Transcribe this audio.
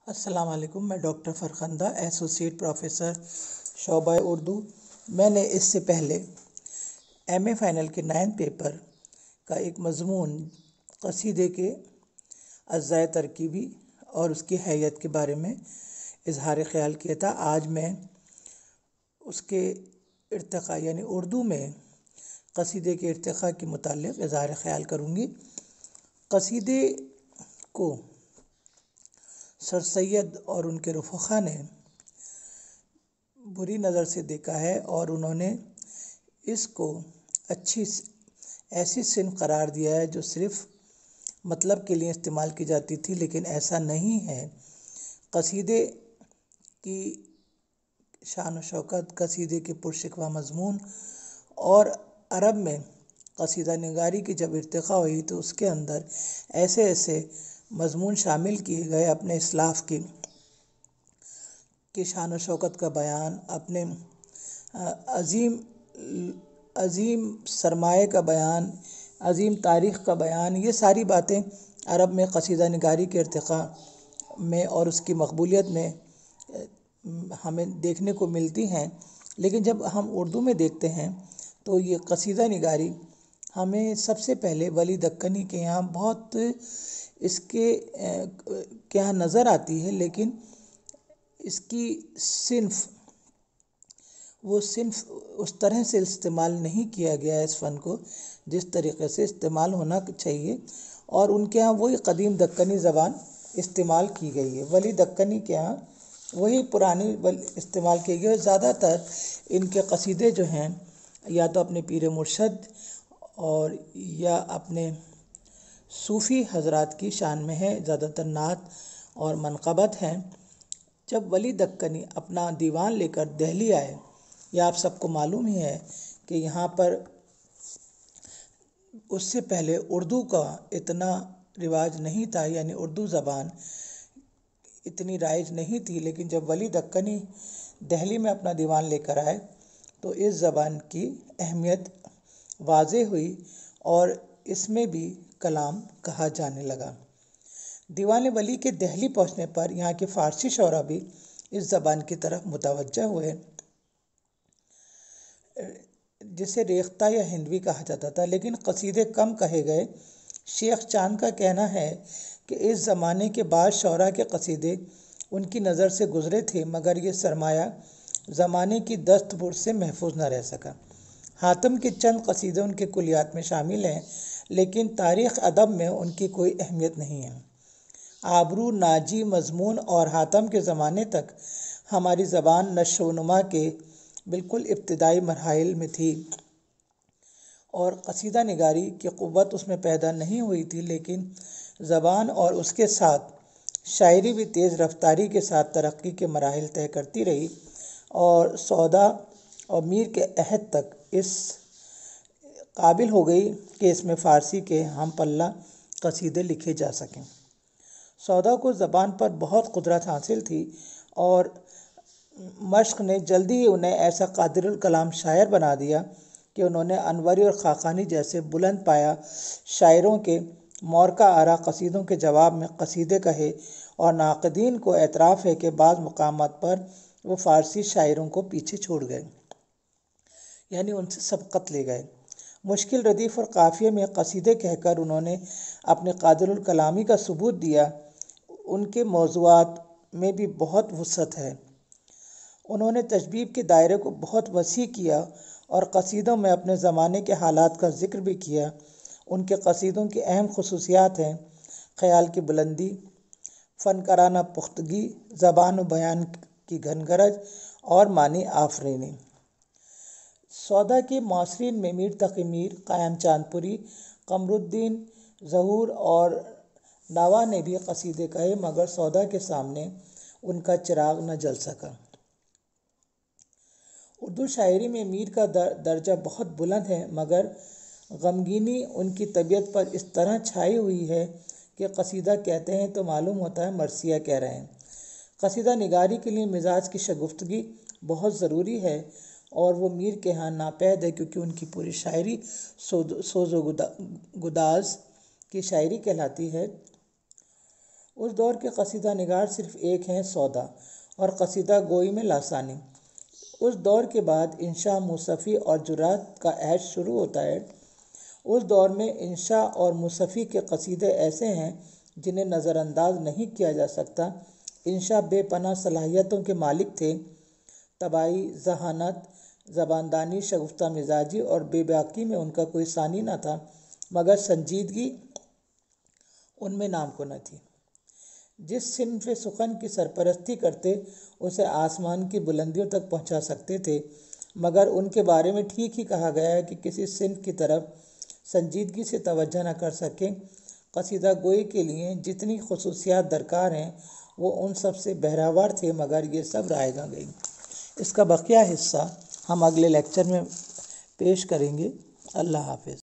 السلام علیکم. میں ڈاکٹر فرخندہ، ایسوسیٹ پروفیسر شعبہ اردو. میں نے اس سے پہلے ایم اے فائنل کے 9 پیپر کا ایک مضمون قصیدے کے اجزائے ترکیبی اور اس کی حیت کے بارے میں اظہار خیال کیا تھا. آج میں اس کے ارتقاء یعنی اردو میں قصیدے کے ارتقاء کے متعلق اظہار خیال کروں گی. قصیدے کو سر سید اور ان کے رفقا نے بری نظر سے دیکھا ہے اور انہوں نے اس کو ایسی صنف قرار دیا ہے جو صرف مطلب کے لیے استعمال کی جاتی تھی، لیکن ایسا نہیں ہے. قصیدے کی شان و شوکت، قصیدے کے پرشکوہ مضمون اور عرب میں قصیدہ نگاری کی جب ارتقاء ہوئی تو اس کے اندر ایسے مضمون شامل کیے گئے اپنے اسلاف کی شان و شوکت کا بیان، اپنے عظیم سرمایہ کا بیان، عظیم تاریخ کا بیان. یہ ساری باتیں عرب میں قصیدہ نگاری کے ارتقاء میں اور اس کی مقبولیت میں ہمیں دیکھنے کو ملتی ہیں. لیکن جب ہم اردو میں دیکھتے ہیں تو یہ قصیدہ نگاری ہمیں سب سے پہلے ولی دکنی کے یہاں بہت اس کے یہاں نظر آتی ہے، لیکن اس کی وہ صنف اس طرح سے استعمال نہیں کیا گیا ہے اس فن کو جس طریقے سے استعمال ہونا چاہیے، اور ان کے ہاں وہی قدیم دکنی زبان استعمال کی گئی ہے. ولی دکنی کے ہاں وہی پرانی استعمال کی گئی ہے. زیادہ تر ان کے قصیدے جو ہیں یا تو اپنے پیر مرشد اور یا اپنے صوفی حضرات کی شان میں ہے، زیادہ تر نعت اور منقبت ہیں. جب ولی دکنی اپنا دیوان لے کر دہلی آئے، یا آپ سب کو معلوم ہی ہے کہ یہاں پر اس سے پہلے اردو کا اتنا رواج نہیں تھا، یعنی اردو زبان اتنی رائج نہیں تھی. لیکن جب ولی دکنی دہلی میں اپنا دیوان لے کر آئے تو اس زبان کی اہمیت واضح ہوئی اور اس میں بھی کلام کہا جانے لگا. دیوان ولی کے دہلی پہنچنے پر یہاں کے فارسی شعراء بھی اس زبان کی طرف متوجہ ہوئے، جسے ریختہ یا ہندوی کہا جاتا تھا. لیکن قصیدے کم کہے گئے. شیخ چاند کا کہنا ہے کہ اس زمانے کے بعض شعراء کے قصیدے ان کی نظر سے گزرے تھے، مگر یہ سرمایہ زمانے کی دست برد سے محفوظ نہ رہ سکا. حاتم کے چند قصیدے ان کے کلیات میں شامل ہیں، لیکن تاریخ ادب میں ان کی کوئی اہمیت نہیں ہے. آبرو، ناجی، مضمون اور حاتم کے زمانے تک ہماری زبان نشو و نما کے بالکل ابتدائی مراحل میں تھی اور قصیدہ نگاری کی قوت اس میں پیدا نہیں ہوئی تھی، لیکن زبان اور اس کے ساتھ شاعری بھی تیز رفتاری کے ساتھ ترقی کے مراحل طے کرتی رہی اور سودا اور میر کے عہد تک اس قابل ہو گئی کہ اس میں فارسی کے ہم پلہ قصیدے لکھے جا سکیں. سودا کو زبان پر بہت قدرت حاصل تھی اور مشق نے جلدی ہی انہیں ایسا قادر الکلام شاعر بنا دیا کہ انہوں نے انوری اور خاقانی جیسے بلند پایہ شاعروں کے مورکہ آرا قصیدوں کے جواب میں قصیدے کہے، اور ناقدین کو اعتراف ہے کہ بعض مقامات پر وہ فارسی شاعروں کو پیچھے چھوڑ گئے، یعنی ان سے سبقت لے گئے. مشکل ردیف اور قافیے میں قصیدے کہہ کر انہوں نے اپنے قادر الکلامی کا ثبوت دیا. ان کے موضوعات میں بھی بہت وسعت ہے. انہوں نے تشبیب کے دائرے کو بہت وسیع کیا اور قصیدوں میں اپنے زمانے کے حالات کا ذکر بھی کیا. ان کے قصیدوں کی اہم خصوصیات ہیں خیال کی بلندی، فنکارانہ پختگی، زبان و بیان کی گھن گرج اور معنی آفرینی. سودا کے معاصرین میں میر تقی میر، قائم چاند پوری، قمر الدین ظہور اور نوا نے بھی قصیدے کہے، مگر سودا کے سامنے ان کا چراغ نہ جل سکا. اردو شاعری میں میر کا درجہ بہت بلند ہے، مگر غمگینی ان کی طبیعت پر اس طرح چھائی ہوئی ہے کہ قصیدہ کہتے ہیں تو معلوم ہوتا ہے مرثیہ کہہ رہے ہیں. قصیدہ نگاری کے لیے مزاج کی شگفتگی بہت ضروری ہے اور وہ میر کے ہاں ناپید ہے، کیونکہ ان کی پوری شاعری سوز و گداز کی شاعری کہلاتی ہے. اس دور کے قصیدہ نگار صرف ایک ہیں، سودا اور قصیدہ گوئی میں لاثانی۔ اس دور کے بعد انشا، موسفی اور جرات کا عہد شروع ہوتا ہے۔ اس دور میں انشا اور موسفی کے قصیدے ایسے ہیں جنہیں نظر انداز نہیں کیا جا سکتا۔ انشا بے پناہ صلاحیتوں کے مالک تھے، طباعی ذہانت، زباندانی، شگفتہ مزاجی اور بے باکی میں ان کا کوئی ثانی نہ تھا، مگر سنجیدگی ان میں نام کو نہ تھی۔ جس صنف سخن کی سرپرستی کرتے اسے آسمان کی بلندیوں تک پہنچا سکتے تھے، مگر ان کے بارے میں ٹھیک ہی کہا گیا ہے کہ کسی صنف کی طرف سنجیدگی سے توجہ نہ کر سکے۔ قصیدہ گوئی کے لیے جتنی خصوصیات درکار ہیں وہ ان سب سے بہراور تھے، مگر یہ سب رائے گاں گئیں۔ اس کا بقیہ حصہ ہم اگلے لیکچر میں پیش کریں گے۔ اللہ حافظ۔